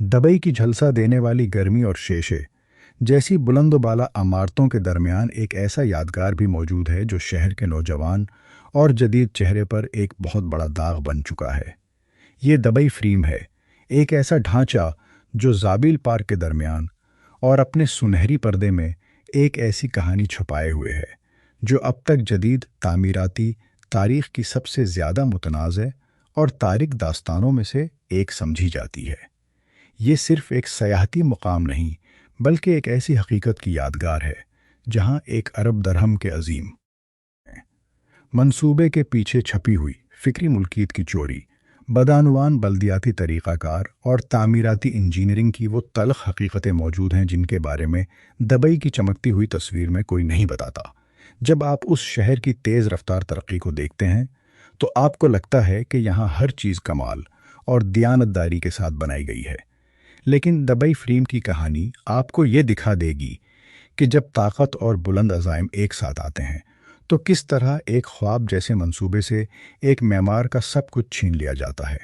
Dubai کی جھلسا دینے والی گرمی اور شیشے جیسی بلند و بالا عمارتوں کے درمیان ایک ایسا یادگار بھی موجود ہے جو شہر کے نوجوان اور جدید چہرے پر ایک بہت بڑا داغ بن چکا ہے۔ یہ دبئی فریم ہے، ایک ایسا ڈھانچہ جو زابیل پارک کے درمیان اور اپنے سنہری پردے میں ایک ایسی کہانی چھپائے ہوئے ہے جو اب تک جدید تعمیراتی تاریخ کی سب سے زیادہ متنازع اور تاریک داستانوں میں سے ایک سمجھی جاتی ہے۔ یہ صرف ایک سیاحتی مقام نہیں بلکہ ایک ایسی حقیقت کی یادگار ہے جہاں 1 ارب درہم کے عظیم منصوبے کے پیچھے چھپی ہوئی فکری ملکیت کی چوری، بدعنوان بلدیاتی طریقہ کار اور تعمیراتی انجینئرنگ کی وہ تلخ حقیقتیں موجود ہیں جن کے بارے میں دبئی کی چمکتی ہوئی تصویر میں کوئی نہیں بتاتا۔ جب آپ اس شہر کی تیز رفتار ترقی کو دیکھتے ہیں تو آپ کو لگتا ہے کہ یہاں ہر چیز کمال اور دیانتداری کے ساتھ بنائی گئی ہے، لیکن دبئی فریم کی کہانی آپ کو یہ دکھا دے گی کہ جب طاقت اور بلند عزائم ایک ساتھ آتے ہیں تو کس طرح ایک خواب جیسے منصوبے سے ایک معمار کا سب کچھ چھین لیا جاتا ہے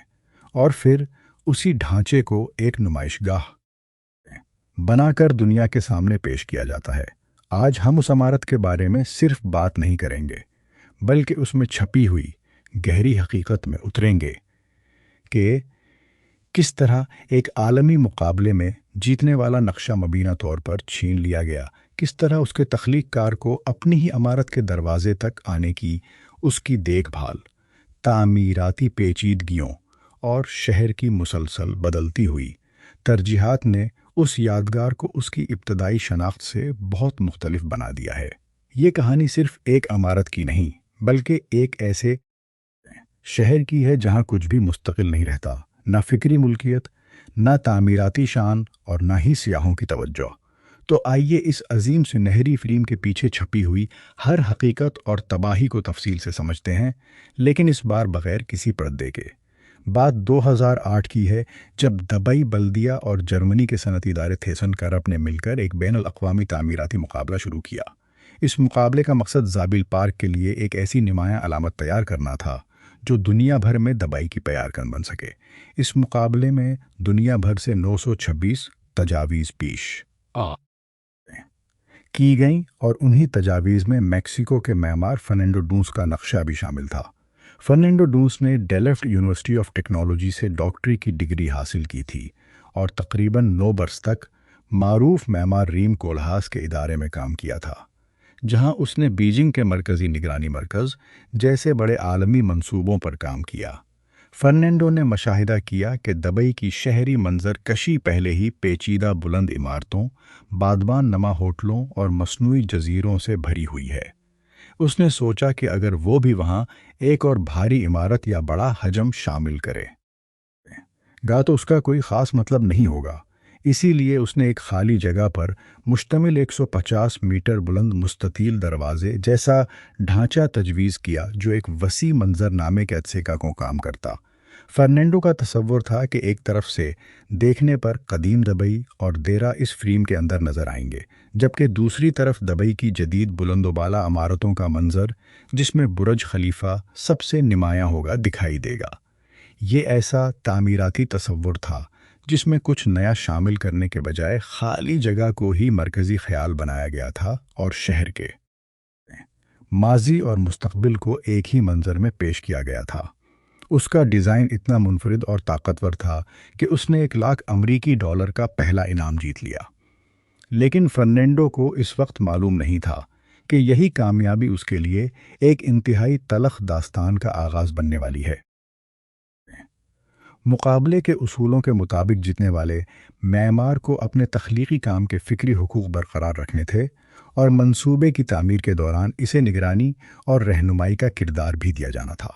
اور پھر اسی ڈھانچے کو ایک نمائش گاہ بنا کر دنیا کے سامنے پیش کیا جاتا ہے۔ آج ہم اس عمارت کے بارے میں صرف بات نہیں کریں گے بلکہ اس میں چھپی ہوئی گہری حقیقت میں اتریں گے کہ کس طرح ایک عالمی مقابلے میں جیتنے والا نقشہ مبینہ طور پر چھین لیا گیا، کس طرح اس کے تخلیق کار کو اپنی ہی عمارت کے دروازے تک آنے کی اس کی دیکھ بھال، تعمیراتی پیچیدگیوں اور شہر کی مسلسل بدلتی ہوئی ترجیحات نے اس یادگار کو اس کی ابتدائی شناخت سے بہت مختلف بنا دیا ہے۔ یہ کہانی صرف ایک عمارت کی نہیں بلکہ ایک ایسے شہر کی ہے جہاں کچھ بھی مستقل نہیں رہتا، نہ فکری ملکیت، نہ تعمیراتی شان اور نہ ہی سیاحوں کی توجہ۔ تو آئیے اس عظیم سنہری فریم کے پیچھے چھپی ہوئی ہر حقیقت اور تباہی کو تفصیل سے سمجھتے ہیں، لیکن اس بار بغیر کسی پردے کے۔ بات 2008 کی ہے جب دبئی بلدیہ اور جرمنی کے صنعتی ادارے تھیسن کرپ نے مل کر ایک بین الاقوامی تعمیراتی مقابلہ شروع کیا۔ اس مقابلے کا مقصد زابیل پارک کے لیے ایک ایسی نمایاں علامت تیار کرنا تھا جو دنیا بھر میں دبئی کی پیارکن بن سکے۔ اس مقابلے میں دنیا بھر سے 926 تجاویز پیش کی گئیں اور انہی تجاویز میں میکسیکو کے معمار فرنینڈو ڈونس کا نقشہ بھی شامل تھا۔ فرنینڈو ڈونس نے ڈیلفٹ یونیورسٹی آف ٹیکنالوجی سے ڈاکٹری کی ڈگری حاصل کی تھی اور تقریباً 9 برس تک معروف معمار ریم کولہاس کے ادارے میں کام کیا تھا، جہاں اس نے بیجنگ کے مرکزی نگرانی مرکز جیسے بڑے عالمی منصوبوں پر کام کیا۔ فرنینڈو نے مشاہدہ کیا کہ دبئی کی شہری منظر کشی پہلے ہی پیچیدہ بلند عمارتوں، بادبان نما ہوٹلوں اور مصنوعی جزیروں سے بھری ہوئی ہے۔ اس نے سوچا کہ اگر وہ بھی وہاں ایک اور بھاری عمارت یا بڑا حجم شامل کرے گا تو اس کا کوئی خاص مطلب نہیں ہوگا۔ اسی لیے اس نے ایک خالی جگہ پر مشتمل 150 میٹر بلند مستطیل دروازے جیسا ڈھانچہ تجویز کیا جو ایک وسیع منظر نامے کے عدسے کو کام کرتا۔ فرنینڈو کا تصور تھا کہ ایک طرف سے دیکھنے پر قدیم دبئی اور دیرہ اس فریم کے اندر نظر آئیں گے، جبکہ دوسری طرف دبئی کی جدید بلند و بالا عمارتوں کا منظر جس میں برج خلیفہ سب سے نمایاں ہوگا دکھائی دے گا۔ یہ ایسا تعمیراتی تصور تھا جس میں کچھ نیا شامل کرنے کے بجائے خالی جگہ کو ہی مرکزی خیال بنایا گیا تھا اور شہر کے ماضی اور مستقبل کو ایک ہی منظر میں پیش کیا گیا تھا۔ اس کا ڈیزائن اتنا منفرد اور طاقتور تھا کہ اس نے $1,00,000 کا پہلا انعام جیت لیا، لیکن فرنینڈو کو اس وقت معلوم نہیں تھا کہ یہی کامیابی اس کے لیے ایک انتہائی تلخ داستان کا آغاز بننے والی ہے۔ مقابلے کے اصولوں کے مطابق جیتنے والے معمار کو اپنے تخلیقی کام کے فکری حقوق برقرار رکھنے تھے اور منصوبے کی تعمیر کے دوران اسے نگرانی اور رہنمائی کا کردار بھی دیا جانا تھا۔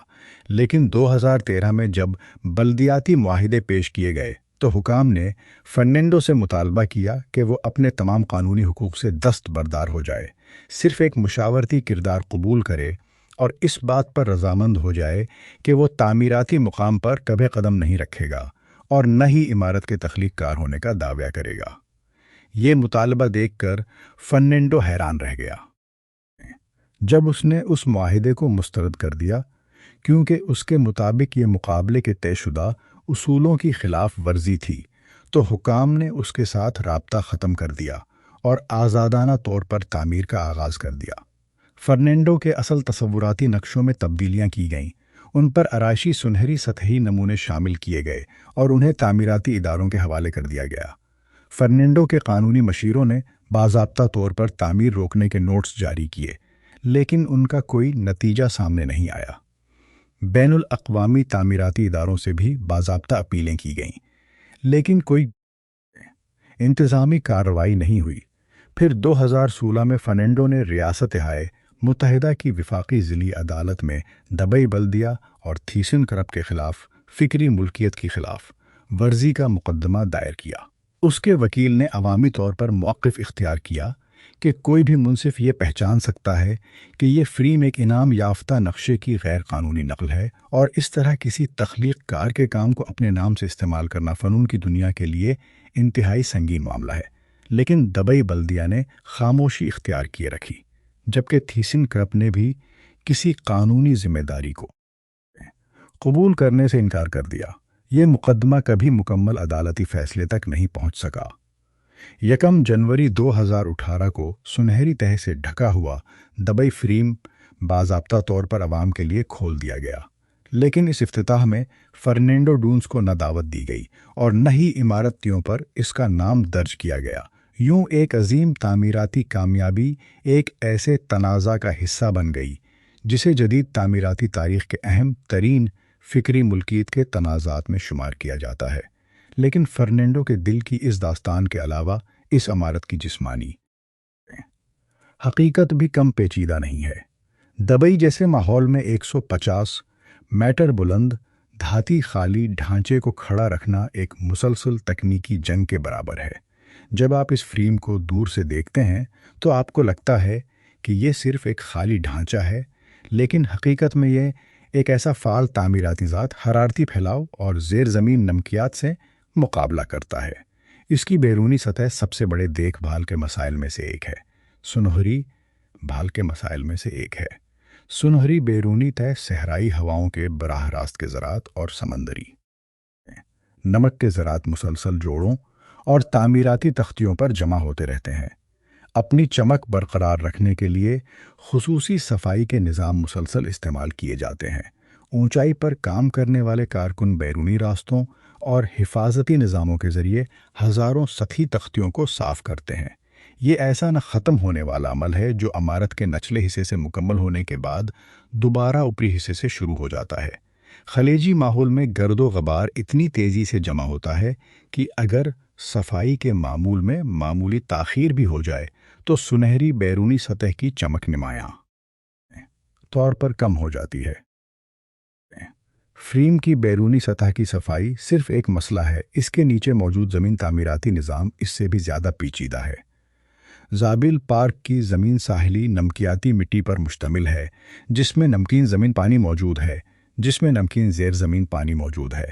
لیکن 2013 میں جب بلدیاتی معاہدے پیش کیے گئے تو حکام نے فرنینڈو سے مطالبہ کیا کہ وہ اپنے تمام قانونی حقوق سے دستبردار ہو جائے، صرف ایک مشاورتی کردار قبول کرے اور اس بات پر رضامند ہو جائے کہ وہ تعمیراتی مقام پر کبھی قدم نہیں رکھے گا اور نہ ہی عمارت کے تخلیق کار ہونے کا دعویٰ کرے گا۔ یہ مطالبہ دیکھ کر فرنینڈو حیران رہ گیا جب اس نے اس معاہدے کو مسترد کر دیا، کیونکہ اس کے مطابق یہ مقابلے کے طے شدہ اصولوں کی خلاف ورزی تھی۔ تو حکام نے اس کے ساتھ رابطہ ختم کر دیا اور آزادانہ طور پر تعمیر کا آغاز کر دیا۔ فرنینڈو کے اصل تصوراتی نقشوں میں تبدیلیاں کی گئیں، ان پر آرائشی سنہری سطحی نمونے شامل کیے گئے اور انہیں تعمیراتی اداروں کے حوالے کر دیا گیا۔ فرنینڈو کے قانونی مشیروں نے باضابطہ طور پر تعمیر روکنے کے نوٹس جاری کیے، لیکن ان کا کوئی نتیجہ سامنے نہیں آیا۔ بین الاقوامی تعمیراتی اداروں سے بھی باضابطہ اپیلیں کی گئیں، لیکن کوئی انتظامی کارروائی نہیں ہوئی۔ پھر 2016 میں فرنینڈو نے ریاستہائے متحدہ کی وفاقی ضلعی عدالت میں دبئی بلدیہ اور تھیسن کرپ کے خلاف فکری ملکیت کی خلاف ورزی کا مقدمہ دائر کیا۔ اس کے وکیل نے عوامی طور پر موقف اختیار کیا کہ کوئی بھی منصف یہ پہچان سکتا ہے کہ یہ فریم ایک انعام یافتہ نقشے کی غیر قانونی نقل ہے، اور اس طرح کسی تخلیق کار کے کام کو اپنے نام سے استعمال کرنا فنون کی دنیا کے لیے انتہائی سنگین معاملہ ہے۔ لیکن دبئی بلدیہ نے خاموشی اختیار کیے رکھی، جبکہ تھیسن کرپ نے بھی کسی قانونی ذمہ داری کو قبول کرنے سے انکار کر دیا۔ یہ مقدمہ کبھی مکمل عدالتی فیصلے تک نہیں پہنچ سکا۔ 1 جنوری 2018 کو سنہری تہہ سے ڈھکا ہوا دبئی فریم باضابطہ طور پر عوام کے لیے کھول دیا گیا، لیکن اس افتتاح میں فرنینڈو ڈونز کو نہ دعوت دی گئی اور نہ ہی عمارتیوں پر اس کا نام درج کیا گیا۔ یوں ایک عظیم تعمیراتی کامیابی ایک ایسے تنازع کا حصہ بن گئی جسے جدید تعمیراتی تاریخ کے اہم ترین فکری ملکیت کے تنازعات میں شمار کیا جاتا ہے۔ لیکن فرنینڈو کے دل کی اس داستان کے علاوہ اس عمارت کی جسمانی حقیقت بھی کم پیچیدہ نہیں ہے۔ دبئی جیسے ماحول میں 150 میٹر بلند دھاتی خالی ڈھانچے کو کھڑا رکھنا ایک مسلسل تکنیکی جنگ کے برابر ہے۔ جب آپ اس فریم کو دور سے دیکھتے ہیں تو آپ کو لگتا ہے کہ یہ صرف ایک خالی ڈھانچہ ہے، لیکن حقیقت میں یہ ایک ایسا فعال تعمیراتی ذات حرارتی پھیلاؤ اور زیر زمین نمکیات سے مقابلہ کرتا ہے۔ اس کی بیرونی سطح سب سے بڑے دیکھ بھال کے مسائل میں سے ایک ہے۔ سنہری بیرونی تہہ صحرائی ہواؤں کے براہ راست کے ذرات اور سمندری نمک کے ذرات مسلسل جوڑوں اور تعمیراتی تختیوں پر جمع ہوتے رہتے ہیں۔ اپنی چمک برقرار رکھنے کے لیے خصوصی صفائی کے نظام مسلسل استعمال کیے جاتے ہیں۔ اونچائی پر کام کرنے والے کارکن بیرونی راستوں اور حفاظتی نظاموں کے ذریعے ہزاروں سطحی تختیوں کو صاف کرتے ہیں۔ یہ ایسا نہ ختم ہونے والا عمل ہے جو عمارت کے نچلے حصے سے مکمل ہونے کے بعد دوبارہ اوپری حصے سے شروع ہو جاتا ہے۔ خلیجی ماحول میں گرد و غبار اتنی تیزی سے جمع ہوتا ہے کہ اگر صفائی کے معمول میں معمولی تاخیر بھی ہو جائے تو سنہری بیرونی سطح کی چمک نمایاں طور پر کم ہو جاتی ہے۔ فریم کی بیرونی سطح کی صفائی صرف ایک مسئلہ ہے، اس کے نیچے موجود زمین تعمیراتی نظام اس سے بھی زیادہ پیچیدہ ہے۔ زابل پارک کی زمین ساحلی نمکیاتی مٹی پر مشتمل ہے، جس میں نمکین زمین پانی موجود ہے، جس میں نمکین زیر زمین پانی موجود ہے۔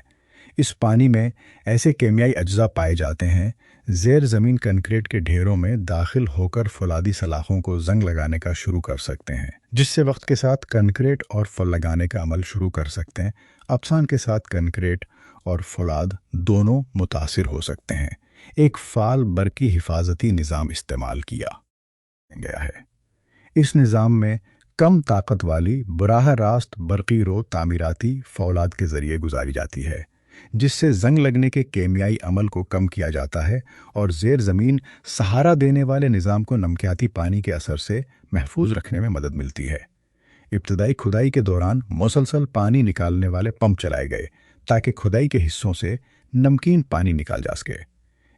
اس پانی میں ایسے کیمیائی اجزاء پائے جاتے ہیں زیر زمین کنکریٹ کے ڈھیروں میں داخل ہو کر فولادی سلاخوں کو زنگ لگانے کا شروع کر سکتے ہیں، جس سے وقت کے ساتھ کنکریٹ اور فل لگانے کا عمل شروع کر سکتے ہیں۔ افسان کے ساتھ کنکریٹ اور فولاد دونوں متاثر ہو سکتے ہیں۔ ایک فعال برقی حفاظتی نظام استعمال کیا گیا ہے۔ اس نظام میں کم طاقت والی براہ راست برقی رو تعمیراتی فولاد کے ذریعے گزاری جاتی ہے، جس سے زنگ لگنے کے کیمیائی عمل کو کم کیا جاتا ہے اور زیر زمین سہارا دینے والے نظام کو نمکیاتی پانی کے اثر سے محفوظ رکھنے میں مدد ملتی ہے۔ ابتدائی کھدائی کے دوران مسلسل پانی نکالنے والے پمپ چلائے گئے تاکہ کھدائی کے حصوں سے نمکین پانی نکال جا سکے۔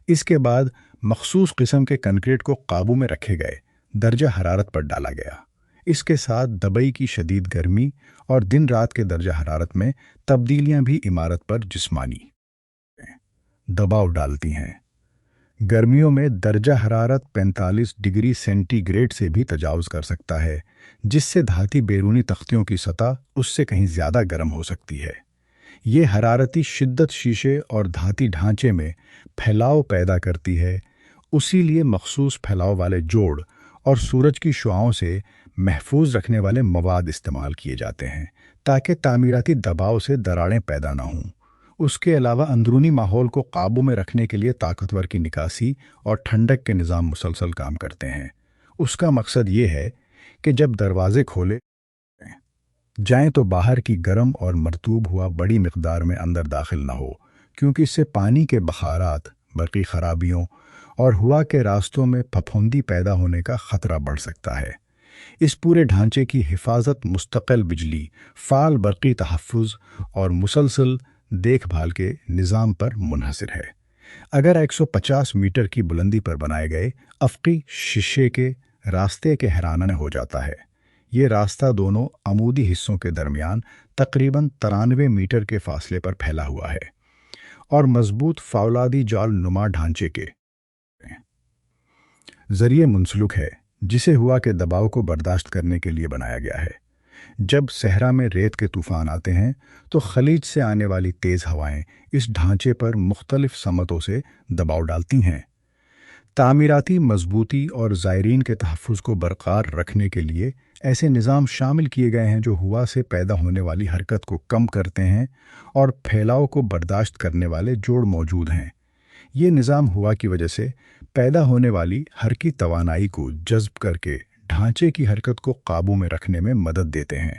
اس کے بعد مخصوص قسم کے کنکریٹ کو قابو میں رکھے گئے، درجہ حرارت پر ڈالا گیا۔ اس کے ساتھ دبئی کی شدید گرمی اور دن رات کے درجہ حرارت میں تبدیلیاں بھی عمارت پر جسمانی دباؤ ڈالتی ہیں۔ گرمیوں میں درجہ حرارت 45 ڈگری سینٹی گریڈ سے بھی تجاوز کر سکتا ہے، جس سے دھاتی بیرونی تختیوں کی سطح اس سے کہیں زیادہ گرم ہو سکتی ہے۔ یہ حرارتی شدت شیشے اور دھاتی ڈھانچے میں پھیلاؤ پیدا کرتی ہے، اسی لیے مخصوص پھیلاؤ والے جوڑ اور سورج کی شعاؤں سے محفوظ رکھنے والے مواد استعمال کیے جاتے ہیں تاکہ تعمیراتی دباؤ سے دراڑیں پیدا نہ ہوں۔ اس کے علاوہ اندرونی ماحول کو قابو میں رکھنے کے لیے طاقتور کی نکاسی اور ٹھنڈک کے نظام مسلسل کام کرتے ہیں۔ اس کا مقصد یہ ہے کہ جب دروازے کھولے جائیں تو باہر کی گرم اور مرطوب ہوا بڑی مقدار میں اندر داخل نہ ہو، کیونکہ اس سے پانی کے بخارات، برقی خرابیوں اور ہوا کے راستوں میں پھپھوندی پیدا ہونے کا خطرہ بڑھ سکتا ہے۔ اس پورے ڈھانچے کی حفاظت مستقل بجلی، فعال برقی تحفظ اور مسلسل دیکھ بھال کے نظام پر منحصر ہے۔ اگر 150 میٹر کی بلندی پر بنائے گئے افقی شیشے کے راستے کے حیرانہ ہو جاتا ہے۔ یہ راستہ دونوں عمودی حصوں کے درمیان تقریباً 93 میٹر کے فاصلے پر پھیلا ہوا ہے اور مضبوط فولادی جال نما ڈھانچے کے ذریعے منسلک ہے، جسے ہوا کے دباؤ کو برداشت کرنے کے لیے بنایا گیا ہے۔ جب صحرا میں ریت کے طوفان آتے ہیں تو خلیج سے آنے والی تیز ہوائیں اس ڈھانچے پر مختلف سمتوں سے دباؤ ڈالتی ہیں۔ تعمیراتی مضبوطی اور زائرین کے تحفظ کو برقرار رکھنے کے لیے ایسے نظام شامل کیے گئے ہیں جو ہوا سے پیدا ہونے والی حرکت کو کم کرتے ہیں اور پھیلاؤ کو برداشت کرنے والے جوڑ موجود ہیں۔ یہ نظام ہوا کی وجہ سے پیدا ہونے والی حرکی توانائی کو جذب کر کے ڈھانچے کی حرکت کو قابو میں رکھنے میں مدد دیتے ہیں۔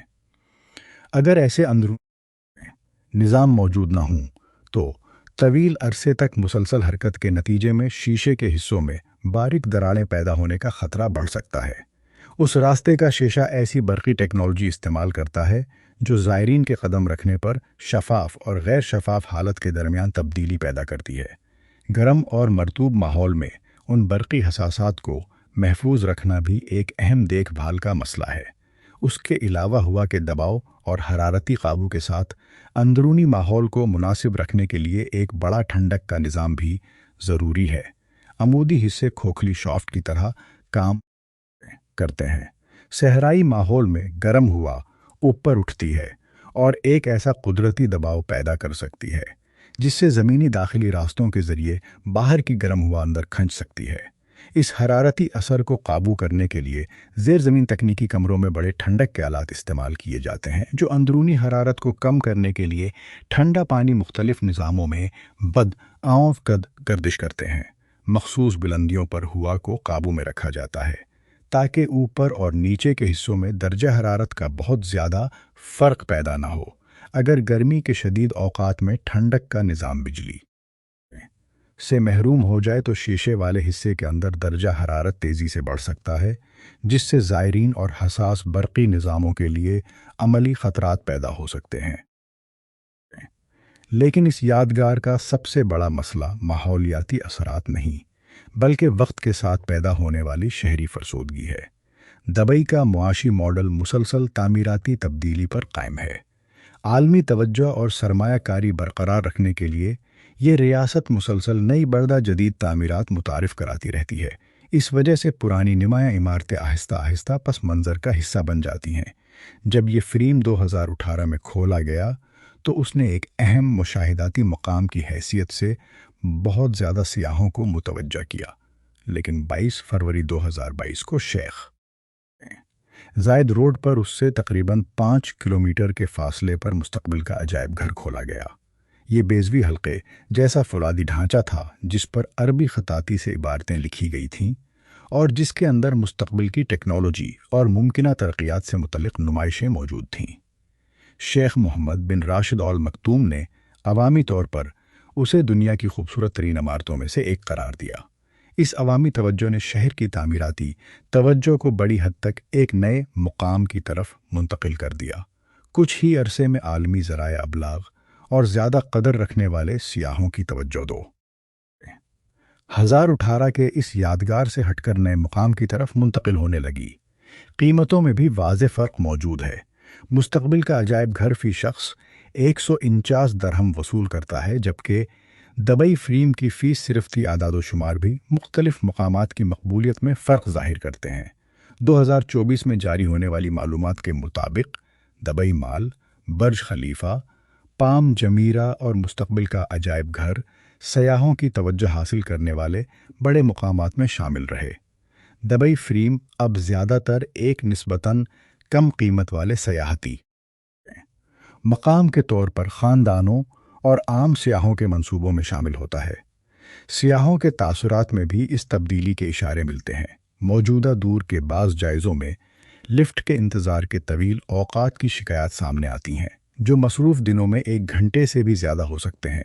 اگر ایسے اندرونی نظام موجود نہ ہوں تو طویل عرصے تک مسلسل حرکت کے نتیجے میں شیشے کے حصوں میں باریک دراڑیں پیدا ہونے کا خطرہ بڑھ سکتا ہے۔ اس راستے کا شیشہ ایسی برقی ٹیکنالوجی استعمال کرتا ہے جو زائرین کے قدم رکھنے پر شفاف اور غیر شفاف حالت کے درمیان تبدیلی پیدا کرتی ہے۔ گرم اور مرطوب ماحول میں ان برقی حساسات کو محفوظ رکھنا بھی ایک اہم دیکھ بھال کا مسئلہ ہے۔ اس کے علاوہ ہوا کے دباؤ اور حرارتی قابو کے ساتھ اندرونی ماحول کو مناسب رکھنے کے لیے ایک بڑا ٹھنڈک کا نظام بھی ضروری ہے۔ عمودی حصے کھوکھلی شافٹ کی طرح کام کرتے ہیں۔ صحرائی ماحول میں گرم ہوا اوپر اٹھتی ہے اور ایک ایسا قدرتی دباؤ پیدا کر سکتی ہے جس سے زمینی داخلی راستوں کے ذریعے باہر کی گرم ہوا اندر کھنچ سکتی ہے۔ اس حرارتی اثر کو قابو کرنے کے لیے زیر زمین تکنیکی کمروں میں بڑے ٹھنڈک کے آلات استعمال کیے جاتے ہیں جو اندرونی حرارت کو کم کرنے کے لیے ٹھنڈا پانی مختلف نظاموں میں گردش کرتے ہیں۔ مخصوص بلندیوں پر ہوا کو قابو میں رکھا جاتا ہے تاکہ اوپر اور نیچے کے حصوں میں درجہ حرارت کا بہت زیادہ فرق پیدا نہ ہو۔ اگر گرمی کے شدید اوقات میں ٹھنڈک کا نظام بجلی سے محروم ہو جائے تو شیشے والے حصے کے اندر درجہ حرارت تیزی سے بڑھ سکتا ہے، جس سے زائرین اور حساس برقی نظاموں کے لیے عملی خطرات پیدا ہو سکتے ہیں۔ لیکن اس یادگار کا سب سے بڑا مسئلہ ماحولیاتی اثرات نہیں، بلکہ وقت کے ساتھ پیدا ہونے والی شہری فرسودگی ہے۔ دبئی کا معاشی ماڈل مسلسل تعمیراتی تبدیلی پر قائم ہے۔ عالمی توجہ اور سرمایہ کاری برقرار رکھنے کے لیے یہ ریاست مسلسل نئی بردہ جدید تعمیرات متعارف کراتی رہتی ہے۔ اس وجہ سے پرانی نمایاں عمارتیں آہستہ آہستہ پس منظر کا حصہ بن جاتی ہیں۔ جب یہ فریم 2018 میں کھولا گیا تو اس نے ایک اہم مشاہداتی مقام کی حیثیت سے بہت زیادہ سیاحوں کو متوجہ کیا، لیکن 22 فروری 2022 کو شیخ زائد روڈ پر اس سے تقریباً 5 کلومیٹر کے فاصلے پر مستقبل کا عجائب گھر کھولا گیا۔ یہ بیضوی حلقے جیسا فولادی ڈھانچہ تھا جس پر عربی خطاطی سے عبارتیں لکھی گئی تھیں اور جس کے اندر مستقبل کی ٹیکنالوجی اور ممکنہ ترقیات سے متعلق نمائشیں موجود تھیں۔ شیخ محمد بن راشد آل مکتوم نے عوامی طور پر اسے دنیا کی خوبصورت ترین عمارتوں میں سے ایک قرار دیا۔ اس عوامی توجہ نے شہر کی تعمیراتی توجہ کو بڑی حد تک ایک نئے مقام کی طرف منتقل کر دیا۔ کچھ ہی عرصے میں عالمی ذرائع ابلاغ اور زیادہ قدر رکھنے والے سیاحوں کی توجہ 2018 کے اس یادگار سے ہٹ کر نئے مقام کی طرف منتقل ہونے لگی۔ قیمتوں میں بھی واضح فرق موجود ہے۔ مستقبل کا عجائب گھر فی شخص 149 درہم وصول کرتا ہے، جبکہ دبئی فریم کی فیس صرفتی اعداد و شمار بھی مختلف مقامات کی مقبولیت میں فرق ظاہر کرتے ہیں۔ 2024 میں جاری ہونے والی معلومات کے مطابق دبئی مال، برج خلیفہ، پام جمیرہ اور مستقبل کا عجائب گھر سیاحوں کی توجہ حاصل کرنے والے بڑے مقامات میں شامل رہے۔ دبئی فریم اب زیادہ تر ایک نسبتاً کم قیمت والے سیاحتی مقام کے طور پر خاندانوں اور عام سیاحوں کے منصوبوں میں شامل ہوتا ہے۔ سیاحوں کے تاثرات میں بھی اس تبدیلی کے اشارے ملتے ہیں۔ موجودہ دور کے بعض جائزوں میں لفٹ کے انتظار کے طویل اوقات کی شکایات سامنے آتی ہیں، جو مصروف دنوں میں 1 گھنٹے سے بھی زیادہ ہو سکتے ہیں،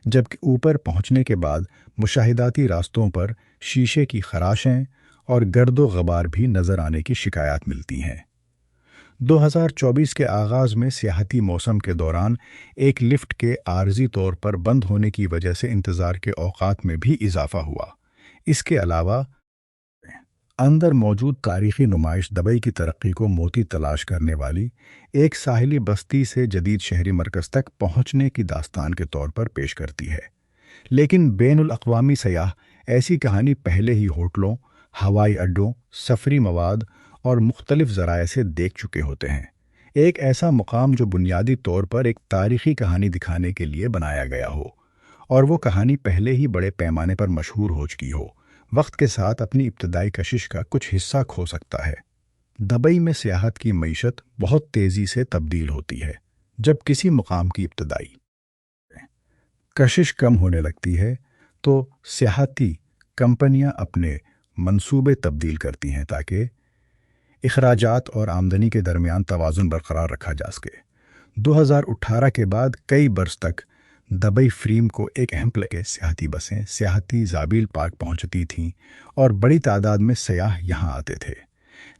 جبکہ اوپر پہنچنے کے بعد مشاہداتی راستوں پر شیشے کی خراشیں اور گرد و غبار بھی نظر آنے کی شکایات ملتی ہیں۔ 2024 کے آغاز میں سیاحتی موسم کے دوران ایک لفٹ کے عارضی طور پر بند ہونے کی وجہ سے انتظار کے اوقات میں بھی اضافہ ہوا۔ اس کے علاوہ اندر موجود تاریخی نمائش دبئی کی ترقی کو موتی تلاش کرنے والی ایک ساحلی بستی سے جدید شہری مرکز تک پہنچنے کی داستان کے طور پر پیش کرتی ہے، لیکن بین الاقوامی سیاح ایسی کہانی پہلے ہی ہوٹلوں، ہوائی اڈوں، سفری مواد اور مختلف ذرائع سے دیکھ چکے ہوتے ہیں۔ ایک ایسا مقام جو بنیادی طور پر ایک تاریخی کہانی دکھانے کے لیے بنایا گیا ہو، اور وہ کہانی پہلے ہی بڑے پیمانے پر مشہور ہو چکی ہو، وقت کے ساتھ اپنی ابتدائی کشش کا کچھ حصہ کھو سکتا ہے۔ دبئی میں سیاحت کی معیشت بہت تیزی سے تبدیل ہوتی ہے۔ جب کسی مقام کی ابتدائی کشش کم ہونے لگتی ہے تو سیاحتی کمپنیاں اپنے منصوبے تبدیل کرتی ہیں تاکہ اخراجات اور آمدنی کے درمیان توازن برقرار رکھا جا سکے۔ 2018 کے بعد کئی برس تک دبئی فریم کو ایک اہم کے سیاحتی بسیں سیاحتی زابیل پارک پہنچتی تھیں اور بڑی تعداد میں سیاح یہاں آتے تھے،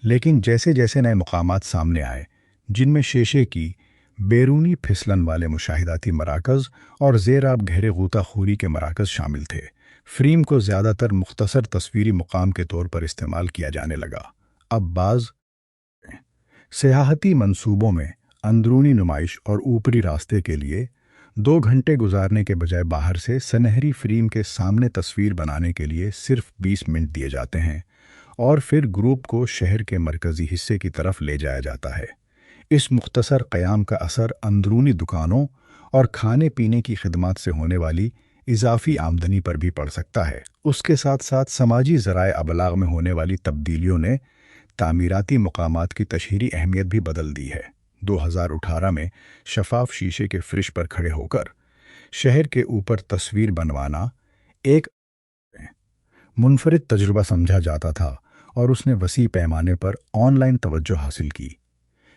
لیکن جیسے جیسے نئے مقامات سامنے آئے جن میں شیشے کی بیرونی پھسلن والے مشاہداتی مراکز اور زیر آب گہرے غوطہ خوری کے مراکز شامل تھے، فریم کو زیادہ تر مختصر تصویری مقام کے طور پر استعمال کیا جانے لگا۔ اب بعض سیاحتی منصوبوں میں اندرونی نمائش اور اوپری راستے کے لیے 2 گھنٹے گزارنے کے بجائے باہر سے سنہری فریم کے سامنے تصویر بنانے کے لیے صرف 20 منٹ دیے جاتے ہیں، اور پھر گروپ کو شہر کے مرکزی حصے کی طرف لے جایا جاتا ہے۔ اس مختصر قیام کا اثر اندرونی دکانوں اور کھانے پینے کی خدمات سے ہونے والی اضافی آمدنی پر بھی پڑ سکتا ہے۔ اس کے ساتھ ساتھ سماجی ذرائع ابلاغ میں ہونے والی تبدیلیوں نے تعمیراتی مقامات کی تشہیری اہمیت بھی بدل دی ہے۔ 2018 میں شفاف شیشے کے فرش پر کھڑے ہو کر شہر کے اوپر تصویر بنوانا ایک منفرد تجربہ سمجھا جاتا تھا اور اس نے وسیع پیمانے پر آن لائن توجہ حاصل کی،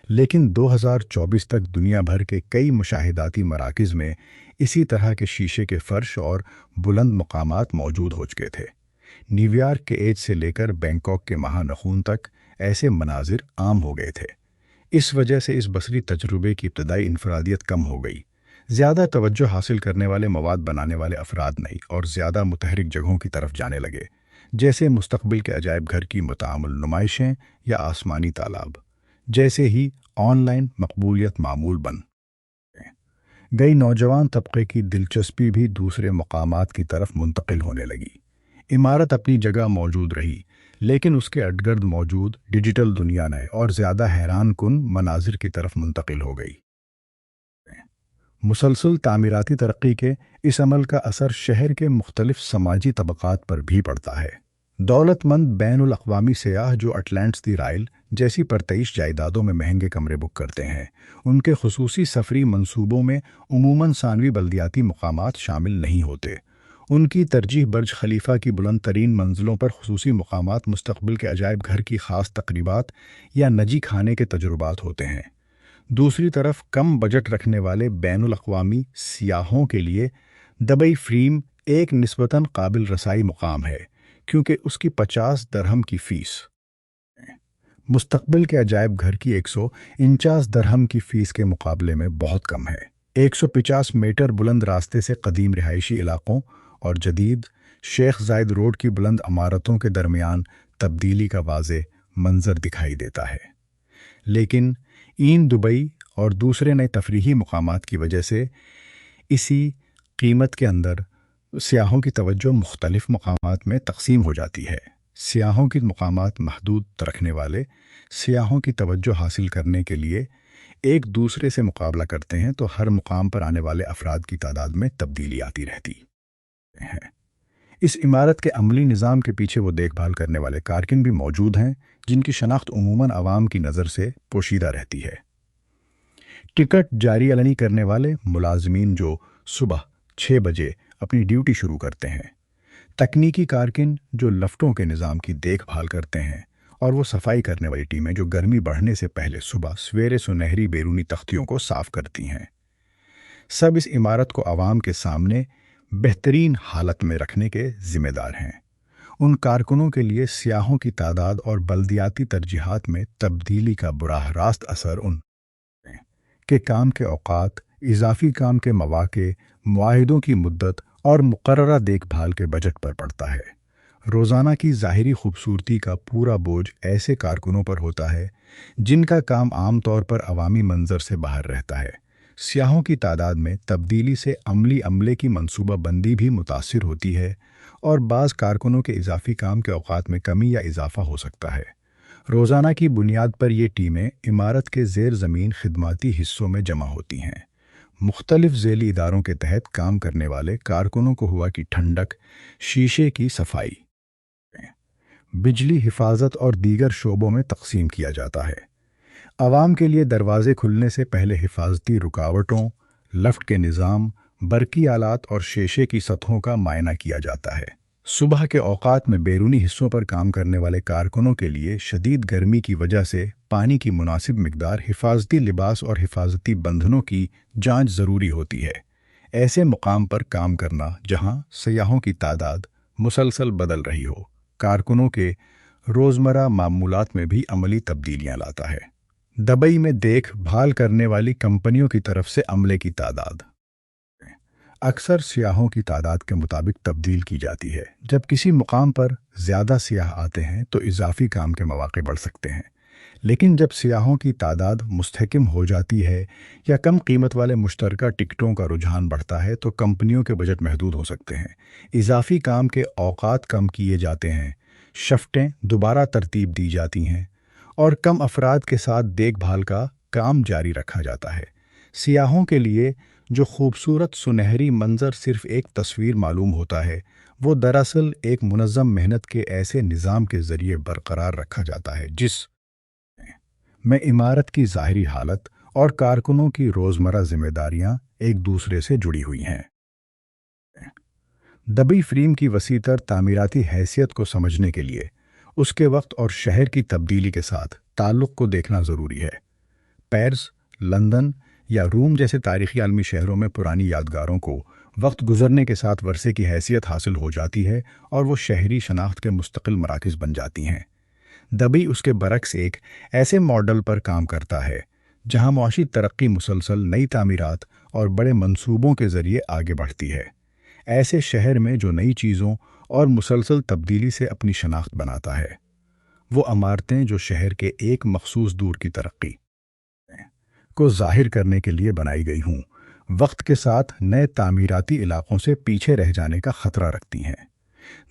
لیکن 2024 تک دنیا بھر کے کئی مشاہداتی مراکز میں اسی طرح کے شیشے کے فرش اور بلند مقامات موجود ہو چکے تھے۔ نیویارک کے ایج سے لے کر بینکاک کے مہا نخون تک ایسے مناظر عام ہو گئے تھے۔ اس وجہ سے اس بصری تجربے کی ابتدائی انفرادیت کم ہو گئی۔ زیادہ توجہ حاصل کرنے والے مواد بنانے والے افراد نئی اور زیادہ متحرک جگہوں کی طرف جانے لگے، جیسے مستقبل کے عجائب گھر کی متعامل نمائشیں یا آسمانی تالاب۔ جیسے ہی آن لائن مقبولیت معمول بن گئی، نوجوان طبقے کی دلچسپی بھی دوسرے مقامات کی طرف منتقل ہونے لگی۔ عمارت اپنی جگہ موجود رہی، لیکن اس کے ارد موجود ڈیجیٹل دنیا نئے اور زیادہ حیران کن مناظر کی طرف منتقل ہو گئی۔ مسلسل تعمیراتی ترقی کے اس عمل کا اثر شہر کے مختلف سماجی طبقات پر بھی پڑتا ہے۔ دولت مند بین الاقوامی سیاح جو اٹلانٹس دی رائل جیسی پرتعیش جائیدادوں میں مہنگے کمرے بک کرتے ہیں، ان کے خصوصی سفری منصوبوں میں عموماً ثانوی بلدیاتی مقامات شامل نہیں ہوتے۔ ان کی ترجیح برج خلیفہ کی بلند ترین منزلوں پر خصوصی مقامات، مستقبل کے عجائب گھر کی خاص تقریبات یا نجی کھانے کے تجربات ہوتے ہیں۔ دوسری طرف کم بجٹ رکھنے والے بین الاقوامی سیاحوں کے لیے دبئی فریم ایک نسبتاً قابل رسائی مقام ہے، کیونکہ اس کی 50 درہم کی فیس مستقبل کے عجائب گھر کی 149 درہم کی فیس کے مقابلے میں بہت کم ہے۔ 150 میٹر بلند راستے سے قدیم رہائشی علاقوں اور جدید شیخ زاید روڈ کی بلند عمارتوں کے درمیان تبدیلی کا واضح منظر دکھائی دیتا ہے، لیکن دبئی اور دوسرے نئے تفریحی مقامات کی وجہ سے اسی قیمت کے اندر سیاحوں کی توجہ مختلف مقامات میں تقسیم ہو جاتی ہے۔ سیاحوں کی مقامات محدود رکھنے والے سیاحوں کی توجہ حاصل کرنے کے لیے ایک دوسرے سے مقابلہ کرتے ہیں، تو ہر مقام پر آنے والے افراد کی تعداد میں تبدیلی آتی رہتی ہے۔ اس عمارت کے عملی نظام کے پیچھے وہ دیکھ بھال کرنے والے کارکن بھی موجود ہیں، جن کی شناخت عموماً عوام کی نظر سے پوشیدہ رہتی ہے۔ ٹکٹ جاری علنی کرنے والے ملازمین جو صبح 6 بجے اپنی ڈیوٹی شروع کرتے ہیں۔ تکنیکی کارکن جو لفٹوں کے نظام کی دیکھ بھال کرتے ہیں، اور وہ صفائی کرنے والی ٹیمیں جو گرمی بڑھنے سے پہلے صبح سویرے سنہری بیرونی تختیوں کو صاف کرتی ہیں۔ سب اس عمارت کو عوام کے سامنے بہترین حالت میں رکھنے کے ذمہ دار ہیں۔ ان کارکنوں کے لیے سیاحوں کی تعداد اور بلدیاتی ترجیحات میں تبدیلی کا براہ راست اثر ان کے کام کے اوقات، اضافی کام کے مواقع، معاہدوں کی مدت اور مقررہ دیکھ بھال کے بجٹ پر پڑتا ہے۔ روزانہ کی ظاہری خوبصورتی کا پورا بوجھ ایسے کارکنوں پر ہوتا ہے جن کا کام عام طور پر عوامی منظر سے باہر رہتا ہے۔ سیاحوں کی تعداد میں تبدیلی سے عملے کی منصوبہ بندی بھی متاثر ہوتی ہے، اور بعض کارکنوں کے اضافی کام کے اوقات میں کمی یا اضافہ ہو سکتا ہے۔ روزانہ کی بنیاد پر یہ ٹیمیں عمارت کے زیر زمین خدماتی حصوں میں جمع ہوتی ہیں۔ مختلف ذیلی اداروں کے تحت کام کرنے والے کارکنوں کو ہوا کی ٹھنڈک، شیشے کی صفائی، بجلی حفاظت اور دیگر شعبوں میں تقسیم کیا جاتا ہے۔ عوام کے لیے دروازے کھلنے سے پہلے حفاظتی رکاوٹوں، لفٹ کے نظام، برقی آلات اور شیشے کی سطحوں کا معائنہ کیا جاتا ہے۔ صبح کے اوقات میں بیرونی حصوں پر کام کرنے والے کارکنوں کے لیے شدید گرمی کی وجہ سے پانی کی مناسب مقدار، حفاظتی لباس اور حفاظتی بندھنوں کی جانچ ضروری ہوتی ہے۔ ایسے مقام پر کام کرنا جہاں سیاحوں کی تعداد مسلسل بدل رہی ہو، کارکنوں کے روزمرہ معمولات میں بھی عملی تبدیلیاں لاتا ہے۔ دبئی میں دیکھ بھال کرنے والی کمپنیوں کی طرف سے عملے کی تعداد اکثر سیاحوں کی تعداد کے مطابق تبدیل کی جاتی ہے۔ جب کسی مقام پر زیادہ سیاح آتے ہیں تو اضافی کام کے مواقع بڑھ سکتے ہیں، لیکن جب سیاحوں کی تعداد مستحکم ہو جاتی ہے یا کم قیمت والے مشترکہ ٹکٹوں کا رجحان بڑھتا ہے تو کمپنیوں کے بجٹ محدود ہو سکتے ہیں۔ اضافی کام کے اوقات کم کیے جاتے ہیں، شفٹیں دوبارہ ترتیب دی جاتی ہیں، اور کم افراد کے ساتھ دیکھ بھال کا کام جاری رکھا جاتا ہے۔ سیاحوں کے لیے جو خوبصورت سنہری منظر صرف ایک تصویر معلوم ہوتا ہے، وہ دراصل ایک منظم محنت کے ایسے نظام کے ذریعے برقرار رکھا جاتا ہے جس میں عمارت کی ظاہری حالت اور کارکنوں کی روزمرہ ذمہ داریاں ایک دوسرے سے جڑی ہوئی ہیں۔ دبئی فریم کی وسیع تر تعمیراتی حیثیت کو سمجھنے کے لیے اس کے وقت اور شہر کی تبدیلی کے ساتھ تعلق کو دیکھنا ضروری ہے۔ پیرس، لندن یا روم جیسے تاریخی عالمی شہروں میں پرانی یادگاروں کو وقت گزرنے کے ساتھ ورثے کی حیثیت حاصل ہو جاتی ہے اور وہ شہری شناخت کے مستقل مراکز بن جاتی ہیں۔ دبئی اس کے برعکس ایک ایسے ماڈل پر کام کرتا ہے جہاں معاشی ترقی مسلسل نئی تعمیرات اور بڑے منصوبوں کے ذریعے آگے بڑھتی ہے۔ ایسے شہر میں جو نئی چیزوں اور مسلسل تبدیلی سے اپنی شناخت بناتا ہے، وہ عمارتیں جو شہر کے ایک مخصوص دور کی ترقی کو ظاہر کرنے کے لیے بنائی گئی ہوں، وقت کے ساتھ نئے تعمیراتی علاقوں سے پیچھے رہ جانے کا خطرہ رکھتی ہیں۔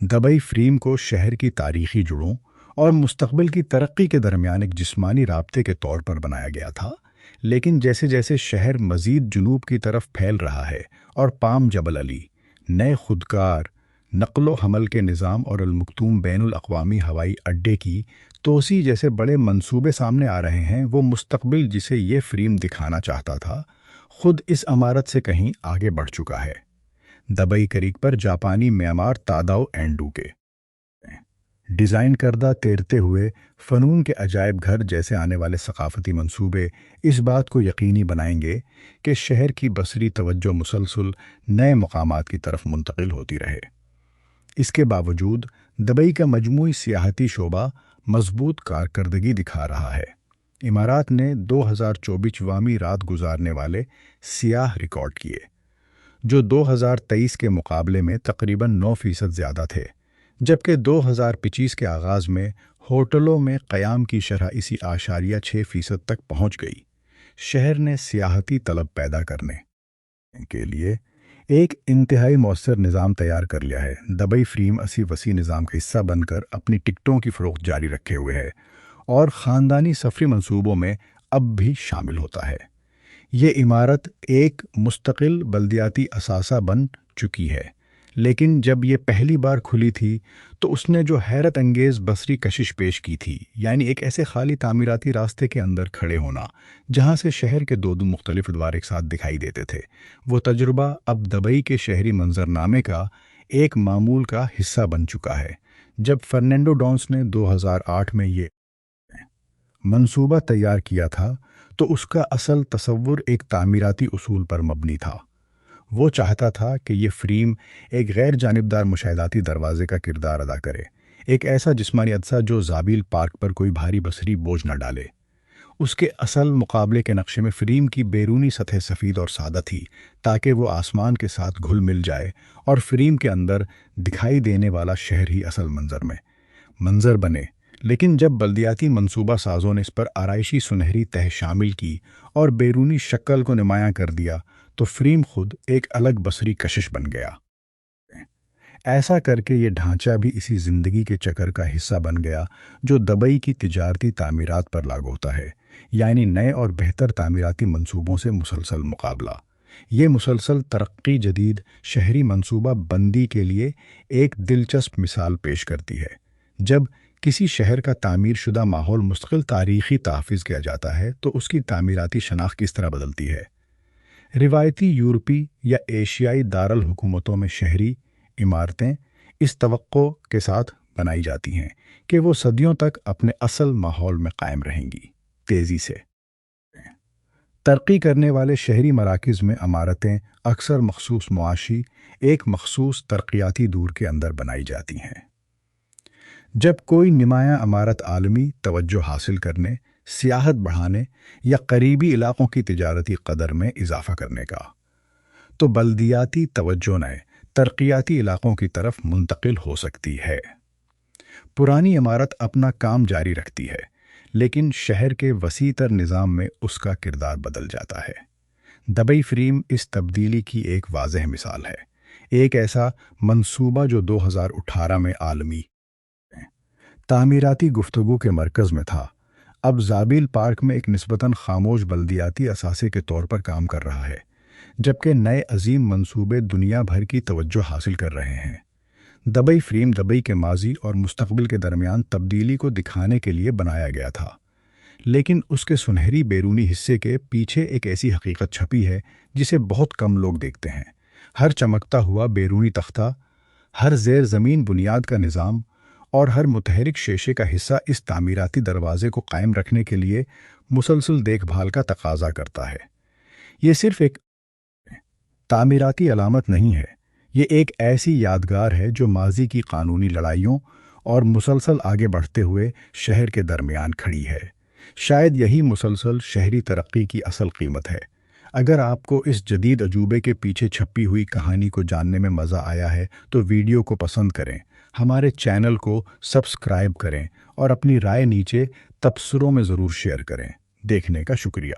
دبئی فریم کو شہر کی تاریخی جڑوں اور مستقبل کی ترقی کے درمیان ایک جسمانی رابطے کے طور پر بنایا گیا تھا، لیکن جیسے جیسے شہر مزید جنوب کی طرف پھیل رہا ہے اور پام جبل علی، نئے خودکار نقل و حمل کے نظام اور المکتوم بین الاقوامی ہوائی اڈے کی توسیع جیسے بڑے منصوبے سامنے آ رہے ہیں، وہ مستقبل جسے یہ فریم دکھانا چاہتا تھا خود اس عمارت سے کہیں آگے بڑھ چکا ہے۔ دبئی کریک پر جاپانی معمار تاداؤ اینڈو کے ڈیزائن کردہ تیرتے ہوئے فنون کے عجائب گھر جیسے آنے والے ثقافتی منصوبے اس بات کو یقینی بنائیں گے کہ شہر کی بصری توجہ مسلسل نئے مقامات کی طرف منتقل ہوتی رہے۔ اس کے باوجود دبئی کا مجموعی سیاحتی شعبہ مضبوط کارکردگی دکھا رہا ہے۔ امارات نے 2024 رات گزارنے والے سیاح ریکارڈ کیے، جو 2023 کے مقابلے میں تقریباً 9% زیادہ تھے، جبکہ 2025 کے آغاز میں ہوٹلوں میں قیام کی شرح اسی 6% تک پہنچ گئی۔ شہر نے سیاحتی طلب پیدا کرنے کے لیے ایک انتہائی مؤثر نظام تیار کر لیا ہے۔ دبئی فریم اسی وسیع نظام کا حصہ بن کر اپنی ٹکٹوں کی فروخت جاری رکھے ہوئے ہے اور خاندانی سفری منصوبوں میں اب بھی شامل ہوتا ہے۔ یہ عمارت ایک مستقل بلدیاتی اثاثہ بن چکی ہے، لیکن جب یہ پہلی بار کھلی تھی تو اس نے جو حیرت انگیز بصری کشش پیش کی تھی، یعنی ایک ایسے خالی تعمیراتی راستے کے اندر کھڑے ہونا جہاں سے شہر کے دو مختلف ادوار ایک ساتھ دکھائی دیتے تھے، وہ تجربہ اب دبئی کے شہری منظرنامے کا ایک معمول کا حصہ بن چکا ہے۔ جب فرنینڈو ڈونس نے 2008 میں یہ منصوبہ تیار کیا تھا تو اس کا اصل تصور ایک تعمیراتی اصول پر مبنی تھا۔ وہ چاہتا تھا کہ یہ فریم ایک غیر جانبدار مشاہداتی دروازے کا کردار ادا کرے، ایک ایسا جسمانی عدسہ جو زابیل پارک پر کوئی بھاری بصری بوجھ نہ ڈالے۔ اس کے اصل مقابلے کے نقشے میں فریم کی بیرونی سطح سفید اور سادہ تھی تاکہ وہ آسمان کے ساتھ گھل مل جائے اور فریم کے اندر دکھائی دینے والا شہر ہی اصل منظر بنے۔ لیکن جب بلدیاتی منصوبہ سازوں نے اس پر آرائشی سنہری تہ شامل کی اور بیرونی شکل کو نمایاں کر دیا تو فریم خود ایک الگ بصری کشش بن گیا۔ ایسا کر کے یہ ڈھانچہ بھی اسی زندگی کے چکر کا حصہ بن گیا جو دبئی کی تجارتی تعمیرات پر لاگو ہوتا ہے، یعنی نئے اور بہتر تعمیراتی منصوبوں سے مسلسل مقابلہ۔ یہ مسلسل ترقی جدید شہری منصوبہ بندی کے لیے ایک دلچسپ مثال پیش کرتی ہے۔ جب کسی شہر کا تعمیر شدہ ماحول مستقل تاریخی تحفظ کیا جاتا ہے تو اس کی تعمیراتی شناخت کس طرح بدلتی ہے۔ روایتی یورپی یا ایشیائی دارالحکومتوں میں شہری عمارتیں اس توقع کے ساتھ بنائی جاتی ہیں کہ وہ صدیوں تک اپنے اصل ماحول میں قائم رہیں گی۔ تیزی سے ترقی کرنے والے شہری مراکز میں عمارتیں اکثر مخصوص معاشی ایک مخصوص ترقیاتی دور کے اندر بنائی جاتی ہیں۔ جب کوئی نمایاں عمارت عالمی توجہ حاصل کرنے، سیاحت بڑھانے یا قریبی علاقوں کی تجارتی قدر میں اضافہ کرنے کا، تو بلدیاتی توجہ نئے ترقیاتی علاقوں کی طرف منتقل ہو سکتی ہے۔ پرانی عمارت اپنا کام جاری رکھتی ہے، لیکن شہر کے وسیع تر نظام میں اس کا کردار بدل جاتا ہے۔ دبئی فریم اس تبدیلی کی ایک واضح مثال ہے، ایک ایسا منصوبہ جو 2018 میں عالمی تعمیراتی گفتگو کے مرکز میں تھا، اب زابیل پارک میں ایک نسبتاً خاموش بلدیاتی اثاثے کے طور پر کام کر رہا ہے، جبکہ نئے عظیم منصوبے دنیا بھر کی توجہ حاصل کر رہے ہیں۔ دبئی فریم دبئی کے ماضی اور مستقبل کے درمیان تبدیلی کو دکھانے کے لیے بنایا گیا تھا، لیکن اس کے سنہری بیرونی حصے کے پیچھے ایک ایسی حقیقت چھپی ہے جسے بہت کم لوگ دیکھتے ہیں۔ ہر چمکتا ہوا بیرونی تختہ، ہر زیر زمین بنیاد کا نظام اور ہر متحرک شیشے کا حصہ اس تعمیراتی دروازے کو قائم رکھنے کے لیے مسلسل دیکھ بھال کا تقاضا کرتا ہے۔ یہ صرف ایک تعمیراتی علامت نہیں ہے، یہ ایک ایسی یادگار ہے جو ماضی کی قانونی لڑائیوں اور مسلسل آگے بڑھتے ہوئے شہر کے درمیان کھڑی ہے۔ شاید یہی مسلسل شہری ترقی کی اصل قیمت ہے۔ اگر آپ کو اس جدید عجوبے کے پیچھے چھپی ہوئی کہانی کو جاننے میں مزہ آیا ہے تو ویڈیو کو پسند کریں، ہمارے چینل کو سبسکرائب کریں اور اپنی رائے نیچے تبصروں میں ضرور شیئر کریں۔ دیکھنے کا شکریہ۔